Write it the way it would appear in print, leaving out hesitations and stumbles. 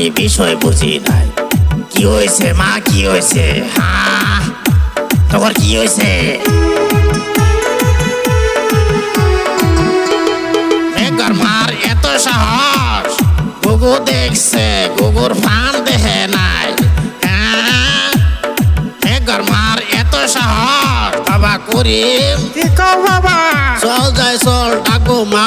আমি বিষয় বুঝি নাই। কি হয়েছে মা, কি হয়েছে? হ্যাঁ, তোমার কি হয়েছে? মেঘর মার এত সাহস, গুগু দেখছে, গুগুর ফান দেখে নাই। হ্যাঁ, মেঘর মার এত সাহস। বাবা করিম, কি কও বাবা? চল যাই চল, ডাকবো মা